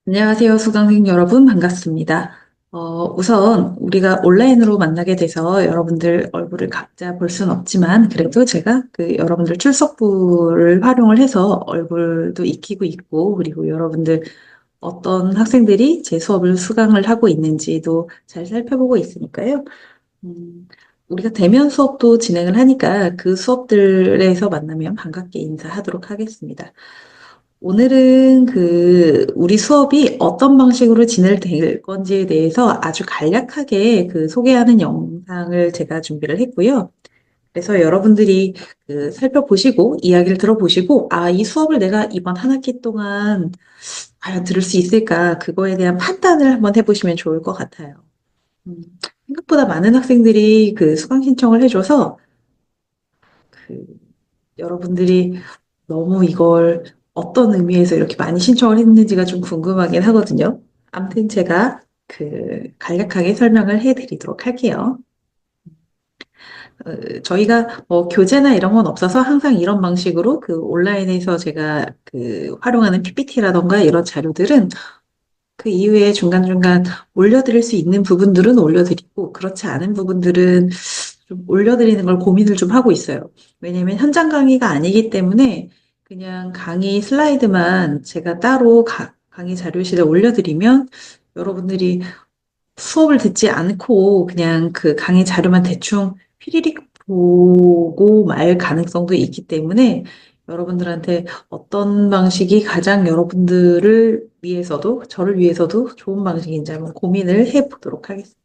안녕하세요, 수강생 여러분. 반갑습니다. 우선 우리가 온라인으로 만나게 돼서 여러분들 얼굴을 각자 볼 수는 없지만 그래도 제가 그 여러분들 출석부를 활용을 해서 얼굴도 익히고 있고 그리고 여러분들 어떤 학생들이 제 수업을 수강을 하고 있는지도 잘 살펴보고 있으니까요. 음, 우리가 대면 수업도 진행을 하니까 그 수업들에서 만나면 반갑게 인사하도록 하겠습니다. 오늘은 우리 수업이 어떤 방식으로 진행될 건지에 대해서 아주 간략하게 소개하는 영상을 제가 준비를 했고요. 그래서 여러분들이 살펴보시고 이야기를 들어보시고, 아, 이 수업을 내가 이번 한 학기 동안 과연 들을 수 있을까? 그거에 대한 판단을 한번 해보시면 좋을 것 같아요. 음, 생각보다 많은 학생들이 수강 신청을 해줘서 그 여러분들이 너무 이걸 어떤 의미에서 이렇게 많이 신청을 했는지가 좀 궁금하긴 하거든요. 아무튼 제가 간략하게 설명을 해드리도록 할게요. 저희가 뭐 교재나 이런 건 없어서 항상 이런 방식으로 온라인에서 제가 활용하는 PPT라던가 이런 자료들은 그 이후에 중간중간 올려드릴 수 있는 부분들은 올려드리고 그렇지 않은 부분들은 좀 올려드리는 걸 고민을 좀 하고 있어요. 왜냐면 현장 강의가 아니기 때문에 그냥 강의 슬라이드만 제가 따로 강의 자료실에 올려드리면 여러분들이 수업을 듣지 않고 그냥 그 강의 자료만 대충 피리릭 보고 말 가능성도 있기 때문에 여러분들한테 어떤 방식이 가장 여러분들을 위해서도 저를 위해서도 좋은 방식인지 한번 고민을 해보도록 하겠습니다.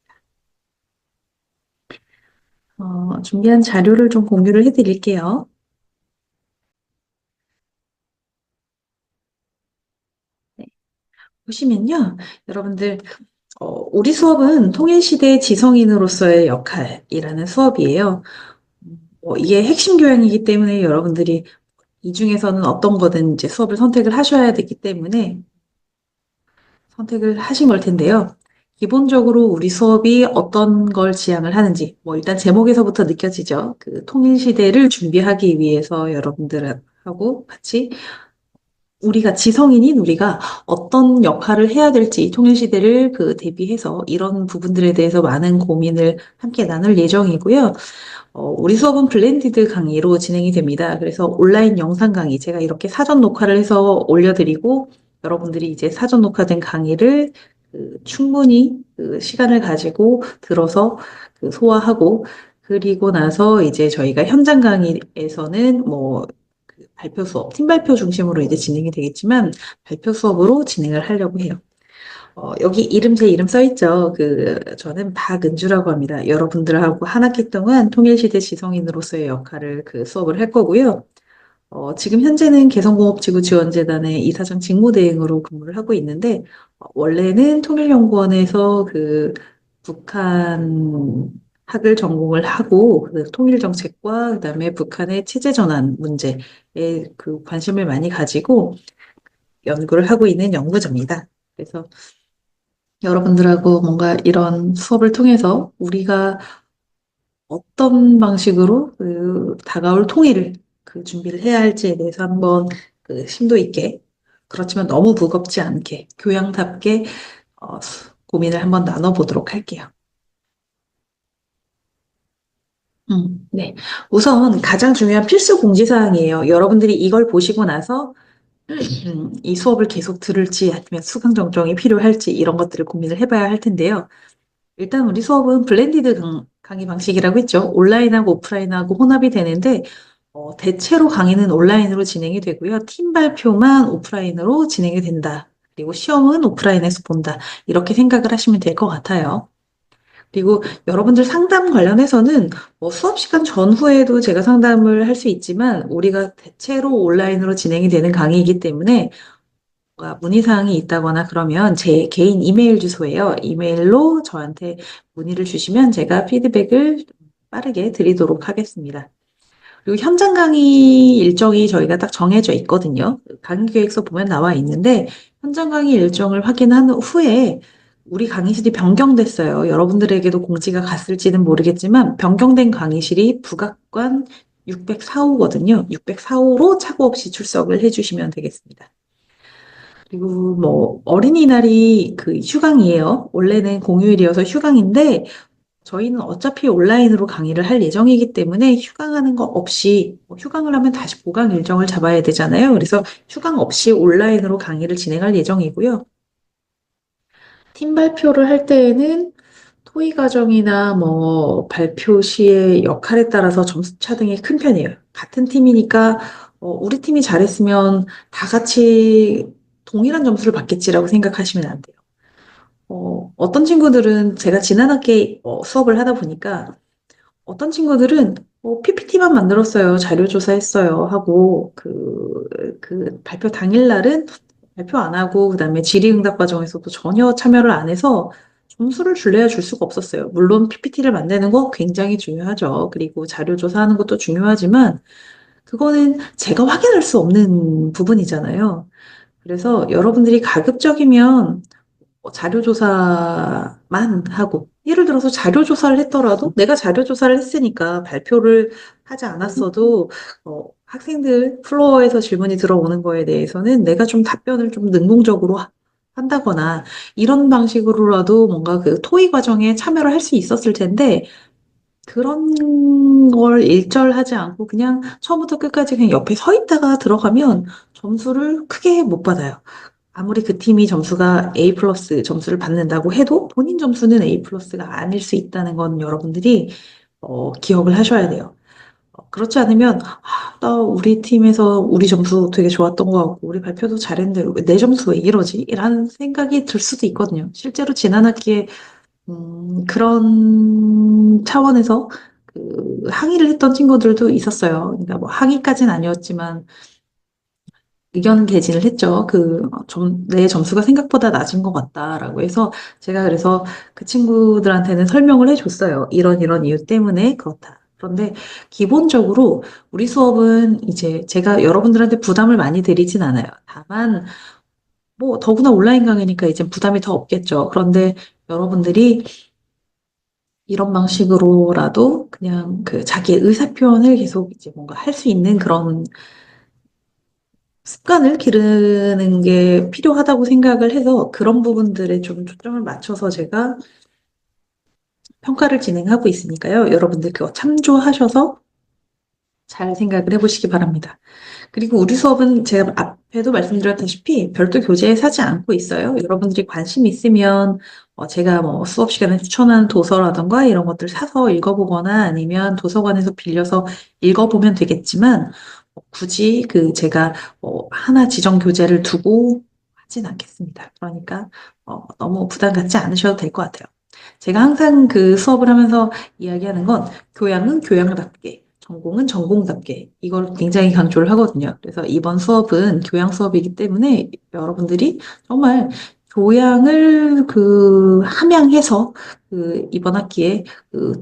준비한 자료를 좀 공유를 해드릴게요. 네, 보시면요, 여러분들 우리 수업은 통일시대 지성인으로서의 역할이라는 수업이에요. 이게 핵심 교양이기 때문에 여러분들이 이 중에서는 어떤 거든 이제 수업을 선택을 하셔야 되기 때문에 선택을 하신 걸 텐데요. 기본적으로 우리 수업이 어떤 걸 지향을 하는지, 뭐 일단 제목에서부터 느껴지죠. 통일시대를 준비하기 위해서 여러분들하고 같이 우리가 지성인인 우리가 어떤 역할을 해야 될지 통일시대를 대비해서 이런 부분들에 대해서 많은 고민을 함께 나눌 예정이고요. 우리 수업은 블렌디드 강의로 진행이 됩니다. 그래서 온라인 영상 강의, 제가 이렇게 사전 녹화를 해서 올려드리고, 여러분들이 이제 사전 녹화된 강의를 충분히 시간을 가지고 들어서 소화하고, 그리고 나서 이제 저희가 현장 강의에서는 뭐, 발표 수업, 팀 발표 중심으로 이제 진행이 되겠지만, 발표 수업으로 진행을 하려고 해요. 여기 제 이름 써 있죠. 저는 박은주라고 합니다. 여러분들하고 한 학기 동안 통일시대 지성인으로서의 역할을 수업을 할 거고요. 지금 현재는 개성공업지구 지원재단의 이사장 직무대행으로 근무를 하고 있는데, 원래는 통일연구원에서 북한 학을 전공을 하고, 통일정책과 그다음에 북한의 체제전환 문제에 관심을 많이 가지고 연구를 하고 있는 연구자입니다. 그래서 여러분들하고 뭔가 이런 수업을 통해서 우리가 어떤 방식으로 다가올 통일을 준비를 해야 할지에 대해서 한번 심도 있게 그렇지만 너무 무겁지 않게 교양답게 고민을 한번 나눠보도록 할게요. 네. 우선 가장 중요한 필수 공지사항이에요. 여러분들이 이걸 보시고 나서 이 수업을 계속 들을지 아니면 수강 정정이 필요할지 이런 것들을 고민을 해봐야 할 텐데요. 일단 우리 수업은 블렌디드 강의 방식이라고 했죠. 온라인하고 오프라인하고 혼합이 되는데 대체로 강의는 온라인으로 진행이 되고요. 팀 발표만 오프라인으로 진행이 된다. 그리고 시험은 오프라인에서 본다. 이렇게 생각을 하시면 될 것 같아요. 그리고 여러분들 상담 관련해서는 뭐 수업 시간 전후에도 제가 상담을 할 수 있지만 우리가 대체로 온라인으로 진행이 되는 강의이기 때문에 뭔가 문의사항이 있다거나 그러면 제 개인 이메일 주소예요. 이메일로 저한테 문의를 주시면 제가 피드백을 빠르게 드리도록 하겠습니다. 그리고 현장 강의 일정이 저희가 딱 정해져 있거든요. 강의 계획서 보면 나와 있는데 현장 강의 일정을 확인한 후에 우리 강의실이 변경됐어요. 여러분들에게도 공지가 갔을지는 모르겠지만 변경된 강의실이 북악관 604호거든요. 604호로 착오 없이 출석을 해주시면 되겠습니다. 그리고 뭐 어린이날이 그 휴강이에요. 원래는 공휴일이어서 휴강인데 저희는 어차피 온라인으로 강의를 할 예정이기 때문에 휴강하는 거 없이 뭐 휴강을 하면 다시 보강 일정을 잡아야 되잖아요. 그래서 휴강 없이 온라인으로 강의를 진행할 예정이고요. 팀 발표를 할 때에는 토의 과정이나 뭐 발표 시의 역할에 따라서 점수 차등이 큰 편이에요. 같은 팀이니까 우리 팀이 잘했으면 다 같이 동일한 점수를 받겠지라고 생각하시면 안 돼요. 어떤 친구들은 제가 지난 학기에 수업을 하다 보니까 어떤 친구들은 PPT만 만들었어요. 자료조사했어요. 하고 그 발표 당일날은 발표 안 하고 그다음에 질의응답 과정에서도 전혀 참여를 안 해서 점수를 줄래야 줄 수가 없었어요. 물론 PPT를 만드는 거 굉장히 중요하죠. 그리고 자료조사하는 것도 중요하지만 그거는 제가 확인할 수 없는 부분이잖아요. 그래서 여러분들이 가급적이면 자료조사만 하고, 예를 들어서 자료조사를 했더라도 내가 자료조사를 했으니까 발표를 하지 않았어도 학생들 플로어에서 질문이 들어오는 거에 대해서는 내가 좀 답변을 좀 능동적으로 한다거나 이런 방식으로라도 뭔가 그 토의 과정에 참여를 할 수 있었을 텐데 그런 걸 일절하지 않고 그냥 처음부터 끝까지 그냥 옆에 서 있다가 들어가면 점수를 크게 못 받아요. 아무리 그 팀이 점수가 A 플러스 점수를 받는다고 해도 본인 점수는 A 플러스가 아닐 수 있다는 건 여러분들이 기억을 하셔야 돼요. 그렇지 않으면 나 우리 팀에서 우리 점수 되게 좋았던 것 같고 우리 발표도 잘했는데 내 점수 왜 이러지? 이라는 생각이 들 수도 있거든요. 실제로 지난 학기에 그런 차원에서 그 항의를 했던 친구들도 있었어요. 그러니까 뭐 항의까지는 아니었지만 의견 개진을 했죠. 내 점수가 생각보다 낮은 것 같다라고 해서 제가 그래서 그 친구들한테는 설명을 해줬어요. 이런 이유 때문에 그렇다. 그런데 기본적으로 우리 수업은 이제 제가 여러분들한테 부담을 많이 드리진 않아요. 다만 뭐 더구나 온라인 강의니까 이제 부담이 더 없겠죠. 그런데 여러분들이 이런 방식으로라도 그냥 그 자기의 의사 표현을 계속 이제 뭔가 할 수 있는 그런 습관을 기르는 게 필요하다고 생각을 해서 그런 부분들에 좀 초점을 맞춰서 제가 평가를 진행하고 있으니까요. 여러분들 그거 참조하셔서 잘 생각을 해보시기 바랍니다. 그리고 우리 수업은 제가 앞에도 말씀드렸다시피 별도 교재에 사지 않고 있어요. 여러분들이 관심 있으면 제가 뭐 수업 시간에 추천하는 도서라던가 이런 것들 사서 읽어보거나 아니면 도서관에서 빌려서 읽어보면 되겠지만 굳이 제가 하나 지정 교재를 두고 하진 않겠습니다. 그러니까 너무 부담 갖지 않으셔도 될 것 같아요. 제가 항상 그 수업을 하면서 이야기하는 건 교양은 교양답게, 전공은 전공답게 이걸 굉장히 강조를 하거든요. 그래서 이번 수업은 교양 수업이기 때문에 여러분들이 정말 교양을 함양해서 이번 학기에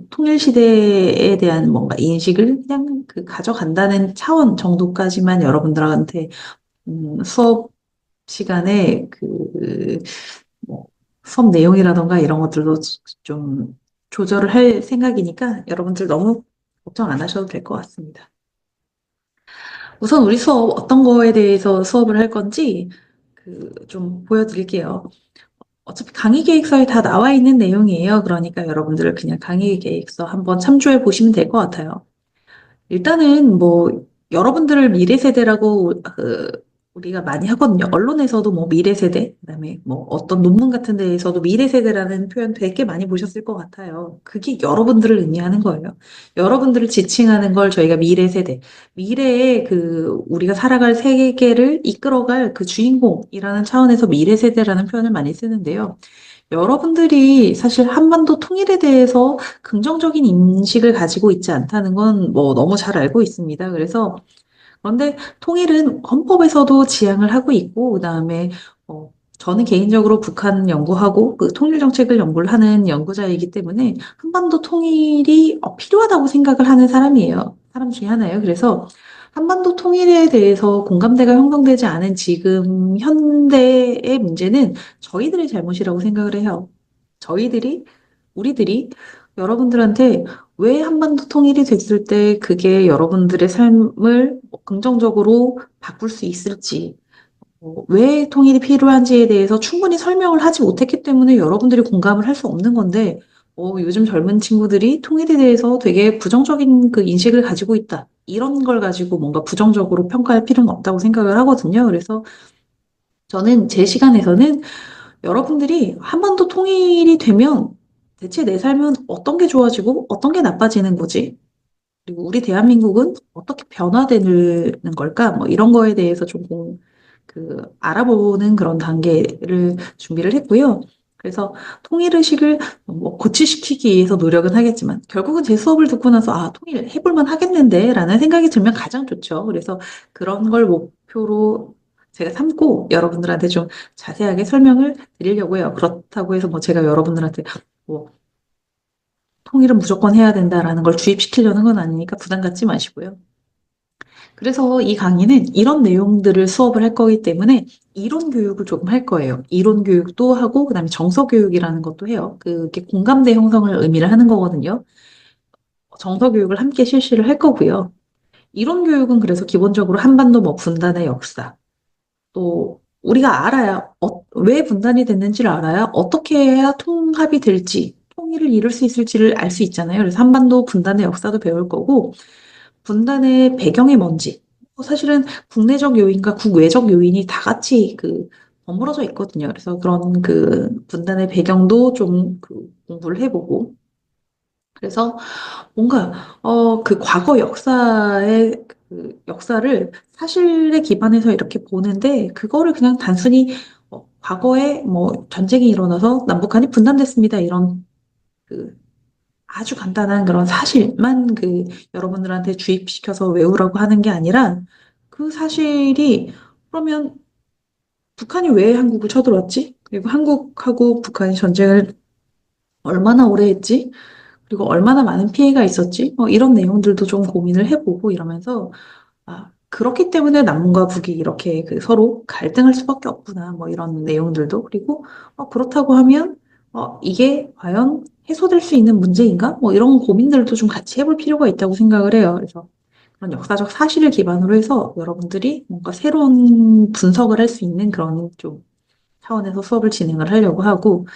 통일 시대에 대한 뭔가 인식을 그냥 가져간다는 차원 정도까지만 여러분들한테 수업 시간에 뭐 수업 내용이라던가 이런 것들도 좀 조절을 할 생각이니까 여러분들 너무 걱정 안 하셔도 될 것 같습니다. 우선 우리 수업 어떤 거에 대해서 수업을 할 건지 좀 보여드릴게요. 어차피 강의 계획서에 다 나와 있는 내용이에요. 그러니까 여러분들 그냥 강의 계획서 한번 참조해 보시면 될 것 같아요. 일단은 뭐 여러분들을 미래 세대라고 우리가 많이 하거든요. 언론에서도 뭐 미래 세대, 그다음에 뭐 어떤 논문 같은 데에서도 미래 세대라는 표현 되게 많이 보셨을 것 같아요. 그게 여러분들을 의미하는 거예요. 여러분들을 지칭하는 걸 저희가 미래 세대, 미래의 우리가 살아갈 세계를 이끌어갈 그 주인공이라는 차원에서 미래 세대라는 표현을 많이 쓰는데요. 여러분들이 사실 한반도 통일에 대해서 긍정적인 인식을 가지고 있지 않다는 건 뭐 너무 잘 알고 있습니다. 그런데 통일은 헌법에서도 지향을 하고 있고, 그다음에 저는 개인적으로 북한 연구하고 그 통일 정책을 연구를 하는 연구자이기 때문에 한반도 통일이 필요하다고 생각을 하는 사람이에요. 사람 중에 하나예요. 그래서 한반도 통일에 대해서 공감대가 형성되지 않은 지금 현대의 문제는 저희들의 잘못이라고 생각을 해요. 저희들이, 우리들이 여러분들한테 왜 한반도 통일이 됐을 때 그게 여러분들의 삶을 긍정적으로 바꿀 수 있을지, 왜 통일이 필요한지에 대해서 충분히 설명을 하지 못했기 때문에 여러분들이 공감을 할 수 없는 건데, 요즘 젊은 친구들이 통일에 대해서 되게 부정적인 그 인식을 가지고 있다. 이런 걸 가지고 뭔가 부정적으로 평가할 필요는 없다고 생각을 하거든요. 그래서 저는 제 시간에서는 여러분들이 한 번 더 통일이 되면 대체 내 삶은 어떤 게 좋아지고 어떤 게 나빠지는 거지? 그리고 우리 대한민국은 어떻게 변화되는 걸까? 뭐 이런 거에 대해서 좀 알아보는 그런 단계를 준비를 했고요. 그래서 통일의식을 뭐 고취시키기 위해서 노력은 하겠지만 결국은 제 수업을 듣고 나서 아, 통일 해볼 만 하겠는데 라는 생각이 들면 가장 좋죠. 그래서 그런 걸 목표로 제가 삼고 여러분들한테 좀 자세하게 설명을 드리려고요. 그렇다고 해서 뭐 제가 여러분들한테 뭐 통일은 무조건 해야 된다라는 걸 주입시키려는 건 아니니까 부담 갖지 마시고요. 그래서 이 강의는 이런 내용들을 수업을 할 거기 때문에 이론 교육을 조금 할 거예요. 이론 교육도 하고 그다음에 정서 교육이라는 것도 해요. 그게 공감대 형성을 의미를 하는 거거든요. 정서 교육을 함께 실시를 할 거고요. 이론 교육은 그래서 기본적으로 한반도 뭐 분단의 역사, 또 우리가 알아야 왜 분단이 됐는지를 알아야 어떻게 해야 통합이 될지, 통일을 이룰 수 있을지를 알 수 있잖아요. 그래서 한반도 분단의 역사도 배울 거고 분단의 배경이 뭔지. 사실은 국내적 요인과 국외적 요인이 다 같이 버무러져 있거든요. 그래서 그런 분단의 배경도 좀 공부를 해보고. 그래서 뭔가, 과거 역사의 역사를 사실에 기반해서 이렇게 보는데, 그거를 그냥 단순히 과거에 뭐 전쟁이 일어나서 남북한이 분단됐습니다. 이런 그 아주 간단한 그런 사실만 여러분들한테 주입시켜서 외우라고 하는 게 아니라 그 사실이 그러면 북한이 왜 한국을 쳐들어왔지? 그리고 한국하고 북한이 전쟁을 얼마나 오래 했지? 그리고 얼마나 많은 피해가 있었지? 이런 내용들도 좀 고민을 해보고 이러면서 아, 그렇기 때문에 남과 북이 이렇게 서로 갈등할 수밖에 없구나. 뭐 이런 내용들도. 그리고 그렇다고 하면 이게 과연 해소될 수 있는 문제인가? 뭐 이런 고민들도 좀 같이 해볼 필요가 있다고 생각을 해요. 그래서 그런 역사적 사실을 기반으로 해서 여러분들이 뭔가 새로운 분석을 할 수 있는 그런 좀 차원에서 수업을 진행을 하려고 하고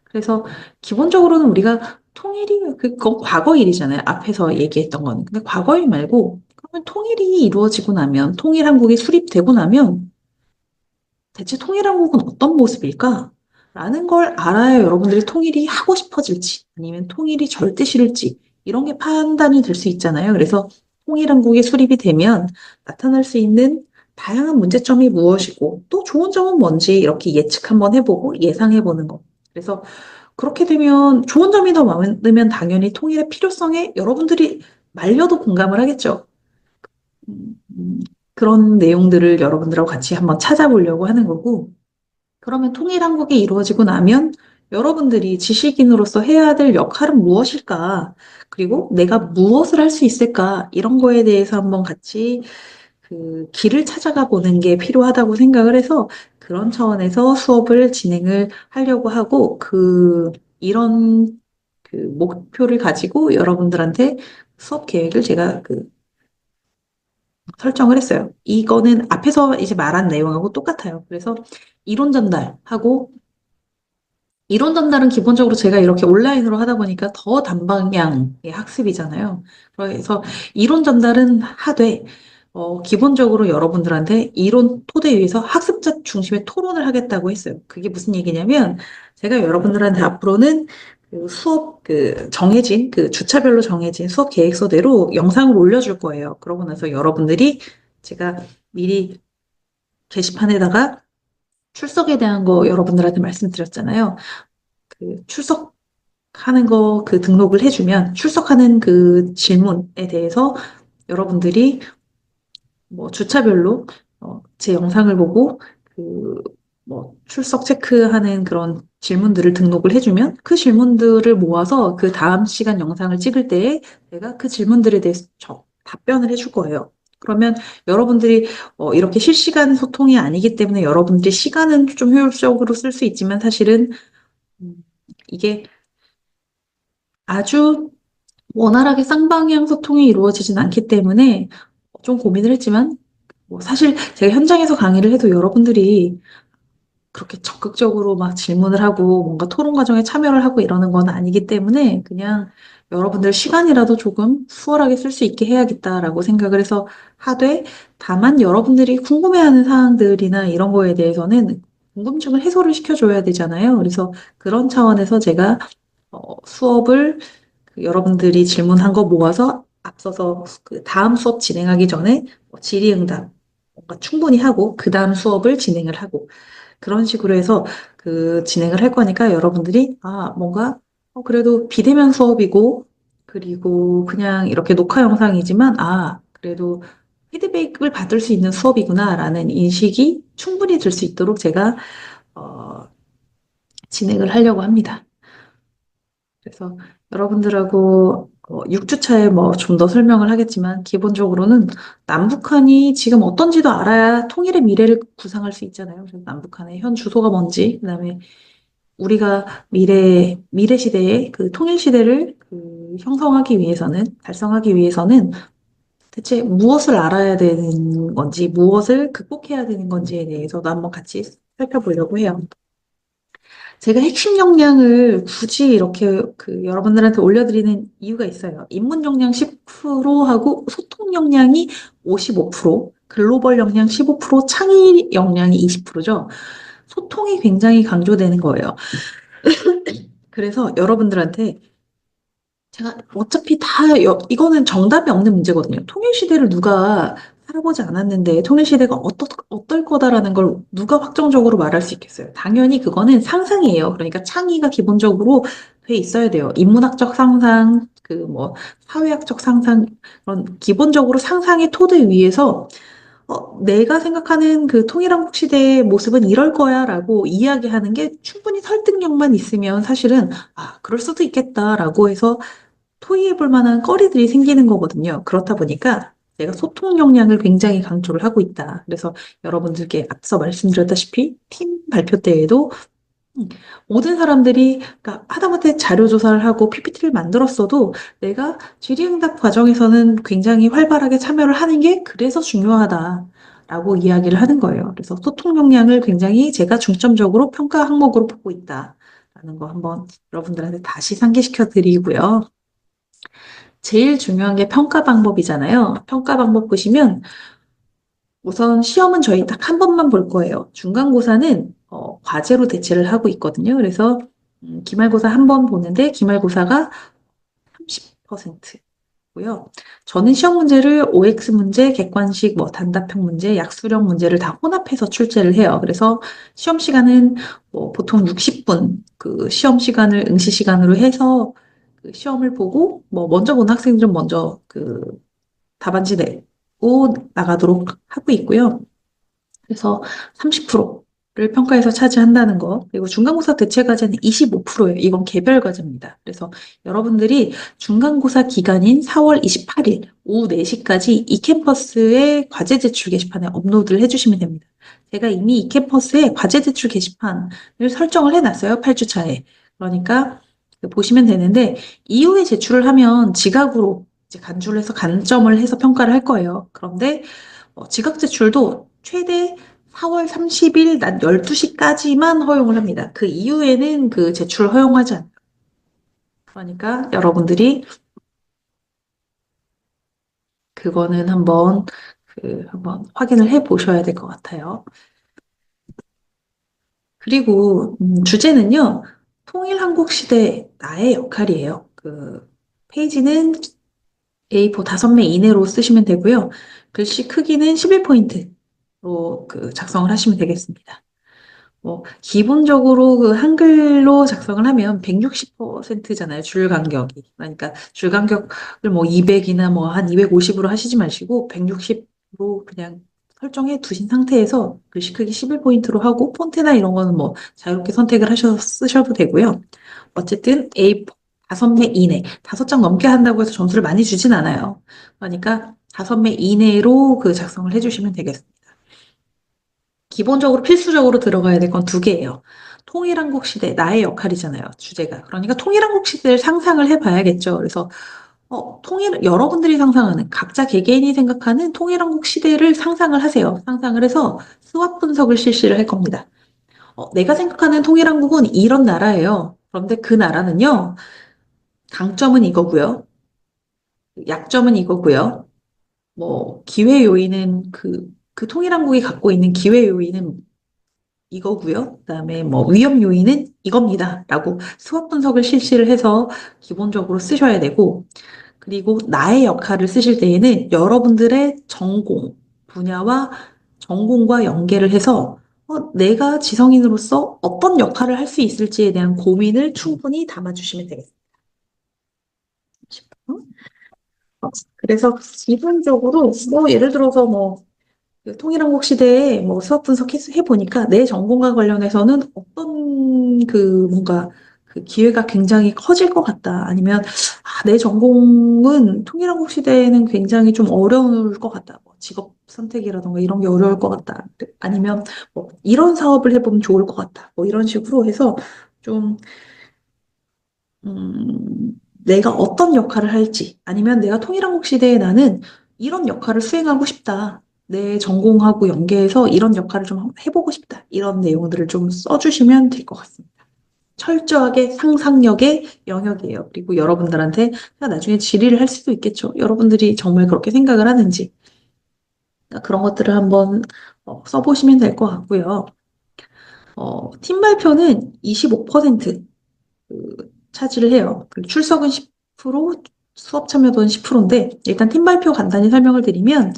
그래서 기본적으로는 우리가 통일이 그건 과거 일이잖아요. 앞에서 얘기했던 거는. 근데 과거 일 말고 그러면 통일이 이루어지고 나면 통일한국이 수립되고 나면 대체 통일한국은 어떤 모습일까? 라는 걸 알아야 여러분들이 통일이 하고 싶어질지 아니면 통일이 절대 싫을지 이런 게 판단이 될 수 있잖아요. 그래서 통일한국이 수립이 되면 나타날 수 있는 다양한 문제점이 무엇이고 또 좋은 점은 뭔지 이렇게 예측 한번 해보고 예상해보는 거. 그래서 그렇게 되면 좋은 점이 더 많으면 당연히 통일의 필요성에 여러분들이 말려도 공감을 하겠죠. 음, 음, 그런 내용들을 여러분들하고 같이 한번 찾아보려고 하는 거고, 그러면 통일한국이 이루어지고 나면 여러분들이 지식인으로서 해야 될 역할은 무엇일까? 그리고 내가 무엇을 할 수 있을까? 이런 거에 대해서 한번 같이 길을 찾아가 보는 게 필요하다고 생각을 해서 그런 차원에서 수업을 진행을 하려고 하고 이런 목표를 가지고 여러분들한테 수업 계획을 제가 설정을 했어요. 이거는 앞에서 이제 말한 내용하고 똑같아요. 그래서 이론 전달하고 이론 전달은 기본적으로 제가 이렇게 온라인으로 하다 보니까 더 단방향의 학습이잖아요. 그래서 이론 전달은 하되, 기본적으로 여러분들한테 이론 토대 위에서 학습자 중심의 토론을 하겠다고 했어요. 그게 무슨 얘기냐면, 제가 여러분들한테 앞으로는 수업 정해진, 주차별로 정해진 수업 계획서대로 영상을 올려줄 거예요. 그러고 나서 여러분들이 제가 미리 게시판에다가 출석에 대한 거 여러분들한테 말씀드렸잖아요. 출석하는 거 등록을 해주면 출석하는 질문에 대해서 여러분들이 뭐 주차별로 제 영상을 보고 뭐 출석 체크하는 그런 질문들을 등록을 해주면 그 질문들을 모아서 그 다음 시간 영상을 찍을 때에 내가 그 질문들에 대해서 답변을 해줄 거예요. 그러면 여러분들이 이렇게 실시간 소통이 아니기 때문에 여러분들이 시간은 좀 효율적으로 쓸 수 있지만 사실은 음, 이게 아주 원활하게 쌍방향 소통이 이루어지진 않기 때문에 좀 고민을 했지만 뭐 사실 제가 현장에서 강의를 해도 여러분들이 그렇게 적극적으로 막 질문을 하고 뭔가 토론 과정에 참여를 하고 이러는 건 아니기 때문에 그냥 여러분들 시간이라도 조금 수월하게 쓸 수 있게 해야겠다라고 생각을 해서 하되, 다만 여러분들이 궁금해하는 사항들이나 이런 거에 대해서는 궁금증을 해소를 시켜줘야 되잖아요. 그래서 그런 차원에서 제가 수업을 여러분들이 질문한 거 모아서 앞서서 그 다음 수업 진행하기 전에 질의응답 뭔가 충분히 하고 그 다음 수업을 진행을 하고 그런 식으로 해서 그 진행을 할 거니까 여러분들이 뭔가 그래도 비대면 수업이고 그리고 그냥 이렇게 녹화 영상이지만 그래도 피드백을 받을 수 있는 수업이구나라는 인식이 충분히 들 수 있도록 제가 어, 진행을 하려고 합니다. 그래서 여러분들하고 6주차에 뭐 좀 더 설명을 하겠지만 기본적으로는 남북한이 지금 어떤지도 알아야 통일의 미래를 구상할 수 있잖아요. 그래서 남북한의 현 주소가 뭔지, 그다음에 우리가 미래 시대의 그 통일 시대를 형성하기 위해서는, 달성하기 위해서는 대체 무엇을 알아야 되는 건지, 무엇을 극복해야 되는 건지에 대해서도 한번 같이 살펴보려고 해요. 제가 핵심 역량을 굳이 이렇게 여러분들한테 올려드리는 이유가 있어요. 인문 역량 10%하고 소통 역량이 55%, 글로벌 역량 15%, 창의 역량이 20%죠. 소통이 굉장히 강조되는 거예요. 그래서 여러분들한테 제가 어차피 이거는 정답이 없는 문제거든요. 통일시대를 누가 살아보지 않았는데 통일시대가 어떨 거다라는 걸 누가 확정적으로 말할 수 있겠어요? 당연히 그거는 상상이에요. 그러니까 창의가 기본적으로 돼 있어야 돼요. 인문학적 상상, 사회학적 상상, 그런 기본적으로 상상의 토대 위에서 내가 생각하는 그 통일한국 시대의 모습은 이럴 거야라고 이야기하는 게 충분히 설득력만 있으면 사실은 그럴 수도 있겠다라고 해서 토의해 볼 만한 거리들이 생기는 거거든요. 그렇다 보니까 내가 소통 역량을 굉장히 강조를 하고 있다. 그래서 여러분들께 앞서 말씀드렸다시피 팀 발표 때에도 음, 모든 사람들이 그러니까 하다못해 자료 조사를 하고 PPT를 만들었어도 내가 질의응답 과정에서는 굉장히 활발하게 참여를 하는 게 그래서 중요하다라고 이야기를 하는 거예요. 그래서 소통 역량을 굉장히 제가 중점적으로 평가 항목으로 보고 있다라는 거 한번 여러분들한테 다시 상기시켜 드리고요. 제일 중요한 게 평가 방법이잖아요. 평가 방법 보시면 우선 시험은 저희 딱 한 번만 볼 거예요. 중간고사는 과제로 대체를 하고 있거든요. 그래서 기말고사 한 번 보는데 기말고사가 30%고요. 저는 시험 문제를 OX 문제, 객관식, 단답형 문제, 약수령 문제를 다 혼합해서 출제를 해요. 그래서 시험 시간은 보통 60분 그 시험 시간을 응시 시간으로 해서 그 시험을 보고 먼저 본 학생들은 먼저 답안지 내고 나가도록 하고 있고요. 그래서 30%를 평가에서 차지한다는 거. 그리고 중간고사 대체 과제는 25%예요. 이건 개별 과제입니다. 그래서 여러분들이 중간고사 기간인 4월 28일 오후 4시까지 이캠퍼스의 과제 제출 게시판에 업로드를 해주시면 됩니다. 제가 이미 이캠퍼스에 과제 제출 게시판을 설정을 해놨어요. 8주차에. 그러니까 보시면 되는데 이후에 제출을 하면 지각으로 이제 간주를 해서 간점을 해서 평가를 할 거예요. 그런데 지각 제출도 최대 4월 30일 낮 12시까지만 허용을 합니다. 그 이후에는 그 제출을 허용하지 않아요. 그러니까 여러분들이 그거는 한번 확인을 해 보셔야 될 것 같아요. 그리고 주제는요. 통일한국시대 나의 역할이에요. 페이지는 A4 5매 이내로 쓰시면 되고요. 글씨 크기는 11포인트로 작성을 하시면 되겠습니다. 기본적으로 한글로 작성을 하면 160%잖아요. 줄 간격이. 그러니까 줄 간격을 200이나 한 250으로 하시지 마시고 160으로 그냥 설정해 두신 상태에서 글씨 크기 11포인트로 하고 폰트나 이런 거는 자유롭게 선택을 쓰셔도 되고요. 어쨌든 A4 5매 이내, 5장 넘게 한다고 해서 점수를 많이 주진 않아요. 그러니까 5매 이내로 작성을 해주시면 되겠습니다. 기본적으로 필수적으로 들어가야 될 건 두 개예요. 통일한국 시대, 나의 역할이잖아요, 주제가. 그러니까 통일한국 시대를 상상을 해봐야겠죠. 그래서 여러분들이 상상하는, 각자 개개인이 생각하는 통일한국 시대를 상상을 하세요. 상상을 해서 수합 분석을 실시를 할 겁니다. 내가 생각하는 통일한국은 이런 나라예요. 그런데 그 나라는요, 강점은 이거고요. 약점은 이거고요. 뭐, 기회 요인은 그 통일한국이 갖고 있는 기회 요인은 이거고요. 그다음에 뭐 위험 요인은 이겁니다. 라고 수업 분석을 실시를 해서 기본적으로 쓰셔야 되고, 그리고 나의 역할을 쓰실 때에는 여러분들의 전공, 분야와 전공과 연계를 해서 내가 지성인으로서 어떤 역할을 할 수 있을지에 대한 고민을 충분히 담아주시면 되겠습니다. 그래서 기본적으로 뭐 예를 들어서 그 통일한국 시대에 뭐 수학 분석해 보니까 내 전공과 관련해서는 어떤 뭔가 그 기회가 굉장히 커질 것 같다. 아니면 내 전공은 통일한국 시대에는 굉장히 좀 어려울 것 같다. 뭐 직업 선택이라던가 이런 게 어려울 것 같다. 아니면 뭐 이런 사업을 해보면 좋을 것 같다. 뭐 이런 식으로 해서 좀 내가 어떤 역할을 할지, 아니면 내가 통일한국 시대에 나는 이런 역할을 수행하고 싶다. 내 전공하고 연계해서 이런 역할을 좀 해보고 싶다. 이런 내용들을 좀 써주시면 될 것 같습니다. 철저하게 상상력의 영역이에요. 그리고 여러분들한테 나중에 질의를 할 수도 있겠죠. 여러분들이 정말 그렇게 생각을 하는지. 그러니까 그런 것들을 한번 써보시면 될 것 같고요. 팀 발표는 25% 차지를 해요. 그리고 출석은 10%, 수업 참여도는 10%인데, 일단 팀 발표 간단히 설명을 드리면,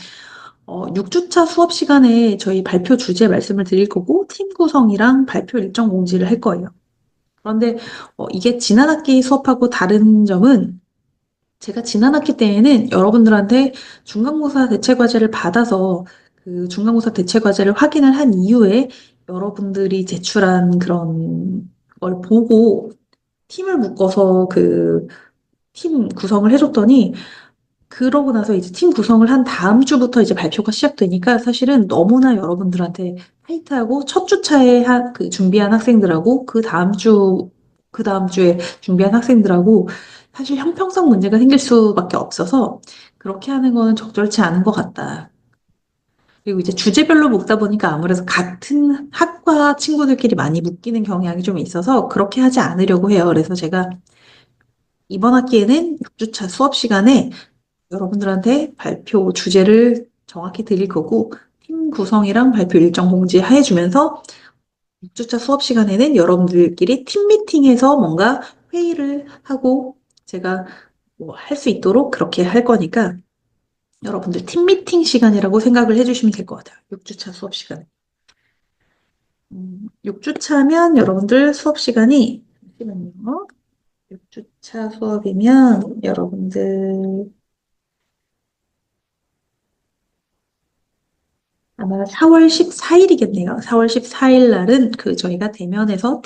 6주차 수업 시간에 저희 발표 주제 말씀을 드릴 거고, 팀 구성이랑 발표 일정 공지를 할 거예요. 그런데 이게 지난 학기 수업하고 다른 점은, 제가 지난 학기 때에는 여러분들한테 중간고사 대체 과제를 받아서 그 중간고사 대체 과제를 확인을 한 이후에 여러분들이 제출한 그런 걸 보고 팀을 묶어서 팀 구성을 해줬더니, 그러고 나서 이제 팀 구성을 한 다음 주부터 이제 발표가 시작되니까 사실은 너무나 여러분들한테 타이트하고 첫 주차에 준비한 학생들하고 그 다음 주에 준비한 학생들하고 사실 형평성 문제가 생길 수밖에 없어서 그렇게 하는 거는 적절치 않은 것 같다. 그리고 이제 주제별로 묶다 보니까 아무래도 같은 학과 친구들끼리 많이 묶이는 경향이 좀 있어서 그렇게 하지 않으려고 해요. 그래서 제가 이번 학기에는 6주차 수업 시간에 여러분들한테 발표 주제를 정확히 드릴 거고, 팀 구성이랑 발표 일정 공지해 주면서 6주차 수업 시간에는 여러분들끼리 팀 미팅해서 뭔가 회의를 하고 제가 뭐 할 수 있도록 그렇게 할 거니까 여러분들 팀 미팅 시간이라고 생각을 해주시면 될 것 같아요. 6주차 수업 시간. 6주차면 여러분들 수업 시간이, 잠시만요. 6주차 수업이면 여러분들 아마 4월 14일이겠네요. 4월 14일 날은 저희가 대면에서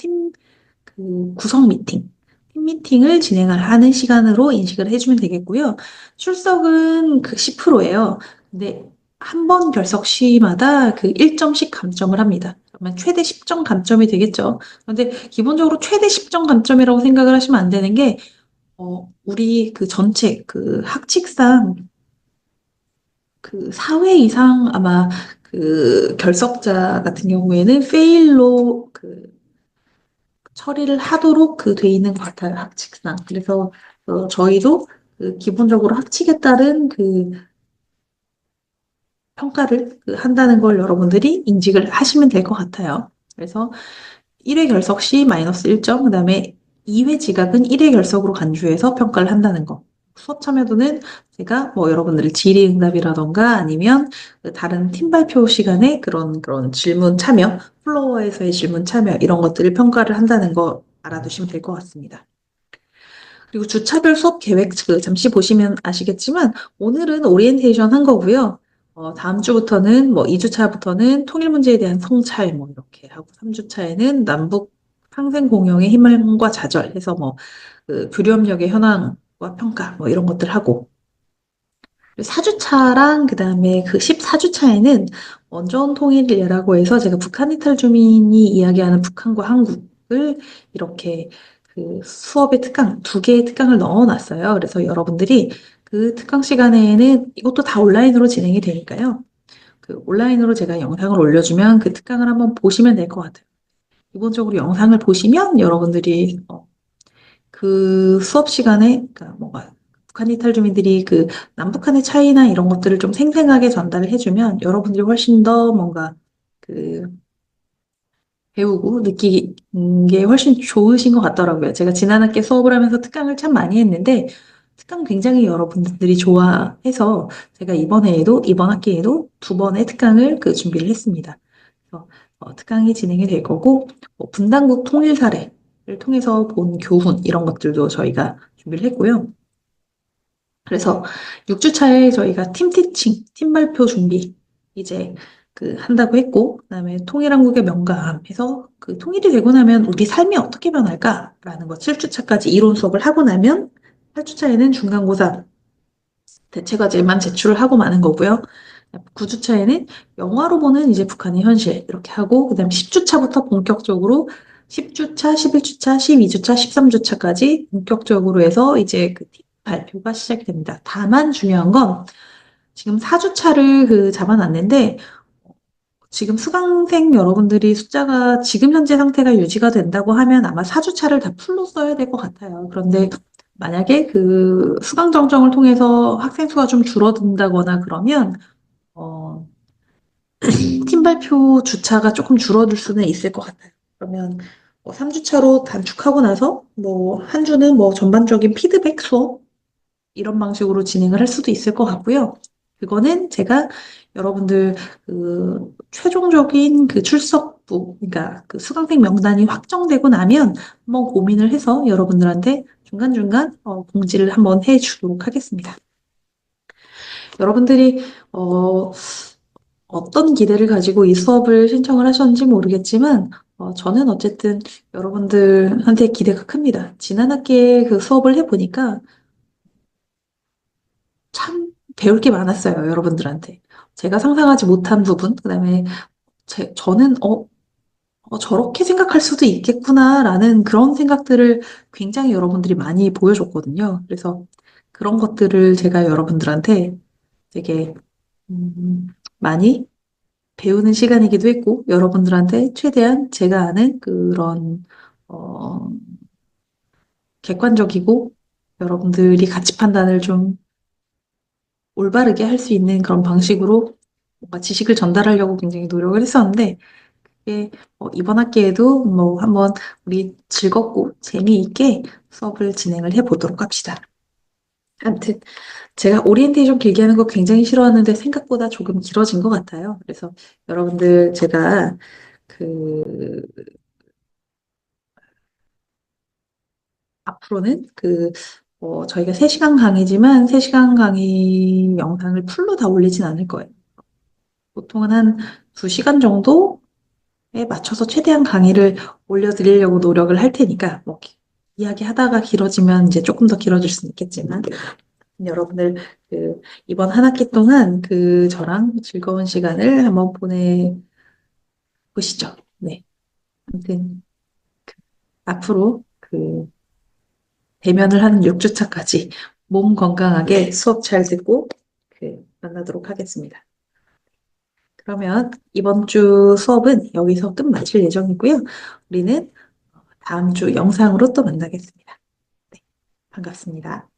구성 미팅, 팀 미팅을 진행을 하는 시간으로 인식을 해주면 되겠고요. 출석은 10%예요. 근데 한 번 결석 시마다 1점씩 감점을 합니다. 그러면 최대 10점 감점이 되겠죠. 그런데 기본적으로 최대 10점 감점이라고 생각을 하시면 안 되는 게, 우리 전체 학칙상 4회 이상 아마 결석자 같은 경우에는 페일로 처리를 하도록 돼 있는 것 같아요, 학칙상. 그래서 저희도 기본적으로 학칙에 따른 평가를 한다는 걸 여러분들이 인식을 하시면 될 것 같아요. 그래서 1회 결석 시 마이너스 1점, 그 다음에 2회 지각은 1회 결석으로 간주해서 평가를 한다는 거. 수업 참여도는 제가 뭐 여러분들의 질의응답이라던가 아니면 다른 팀 발표 시간에 그런 질문 참여, 플로어에서의 질문 참여 이런 것들을 평가를 한다는 거 알아두시면 될 것 같습니다. 그리고 주차별 수업 계획 잠시 보시면 아시겠지만 오늘은 오리엔테이션 한 거고요. 다음 주부터는 2주차부터는 통일 문제에 대한 성찰 이렇게 하고 3주차에는 남북 상생 공영의 희망과 좌절 해서 교류협력의 현황과 평가 이런 것들 하고 4주차랑 그다음에 14주차에는 원전 통일이라고 해서 제가 북한 이탈 주민이 이야기하는 북한과 한국을 이렇게 그 수업의 특강, 두 개의 특강을 넣어놨어요. 그래서 여러분들이 그 특강 시간에는 이것도 다 온라인으로 진행이 되니까요. 그 온라인으로 제가 영상을 올려주면 그 특강을 한번 보시면 될 것 같아요. 기본적으로 영상을 보시면 여러분들이 그 수업 시간에 그러니까 뭔가 북한 이탈 주민들이 그 남북한의 차이나 이런 것들을 좀 생생하게 전달을 해주면 여러분들이 훨씬 더 뭔가 그 배우고 느끼는 게 훨씬 좋으신 것 같더라고요. 제가 지난 학기 수업을 하면서 특강을 참 많이 했는데 특강 굉장히 여러분들이 좋아해서 제가 이번 학기에도 두 번의 특강을 그 준비를 했습니다. 그래서 특강이 진행이 될 거고 분당국 통일 사례를 통해서 본 교훈 이런 것들도 저희가 준비를 했고요. 그래서 6주차에 저희가 팀 티칭, 팀 발표 준비 이제 그 한다고 했고, 그다음에 통일한국의 명감 해서 그 통일이 되고 나면 우리 삶이 어떻게 변할까라는 거 7주차까지 이론 수업을 하고 나면 8주차에는 중간고사 대체과제만 제출을 하고 마는 거고요. 9주차에는 영화로 보는 이제 북한의 현실 이렇게 하고 그다음 10주차부터 본격적으로 10주차, 11주차, 12주차, 13주차까지 본격적으로 해서 이제 그 발표가 시작이 됩니다. 다만 중요한 건 지금 4주차를 그 잡아놨는데 지금 수강생 여러분들이 숫자가 지금 현재 상태가 유지가 된다고 하면 아마 4주차를 다 풀로 써야 될 것 같아요. 그런데 만약에 그 수강 정정을 통해서 학생 수가 좀 줄어든다거나 그러면 어, 팀 발표 주차가 조금 줄어들 수는 있을 것 같아요. 그러면 3주차로 단축하고 나서 뭐 한 주는 뭐 전반적인 피드백 수업 이런 방식으로 진행을 할 수도 있을 것 같고요. 그거는 제가 여러분들 그 최종적인 그 출석부, 그러니까 그 수강생 명단이 확정되고 나면 한번 고민을 해서 여러분들한테 중간중간 공지를 한번 해주도록 하겠습니다. 여러분들이 어떤 기대를 가지고 이 수업을 신청을 하셨는지 모르겠지만 저는 어쨌든 여러분들한테 기대가 큽니다. 지난 학기에 그 수업을 해보니까 참 배울 게 많았어요, 여러분들한테. 제가 상상하지 못한 부분, 그다음에 저는 저렇게 생각할 수도 있겠구나라는 그런 생각들을 굉장히 여러분들이 많이 보여줬거든요. 그래서 그런 것들을 제가 여러분들한테 되게 많이 배우는 시간이기도 했고, 여러분들한테 최대한 제가 아는 그런 어, 객관적이고 여러분들이 가치 판단을 좀 올바르게 할 수 있는 그런 방식으로 뭔가 지식을 전달하려고 굉장히 노력을 했었는데, 그게 이번 학기에도 뭐 한번 우리 즐겁고 재미있게 수업을 진행을 해보도록 합시다. 아무튼 제가 오리엔테이션 길게 하는 거 굉장히 싫어하는데 생각보다 조금 길어진 것 같아요. 그래서 여러분들 제가 그 앞으로는 저희가 3시간 강의지만 3시간 강의 영상을 풀로 다 올리진 않을 거예요. 보통은 한 2시간 정도에 맞춰서 최대한 강의를 올려드리려고 노력을 할 테니까, 뭐, 이야기하다가 길어지면 이제 조금 더 길어질 수는 있겠지만, 여러분들 이번 한 학기 동안 저랑 즐거운 시간을 한번 보내보시죠. 네. 아무튼 앞으로 대면을 하는 6주차까지 몸 건강하게 수업 잘 듣고 만나도록 하겠습니다. 그러면 이번 주 수업은 여기서 끝마칠 예정이고요. 우리는 다음 주 영상으로 또 만나겠습니다. 네, 반갑습니다.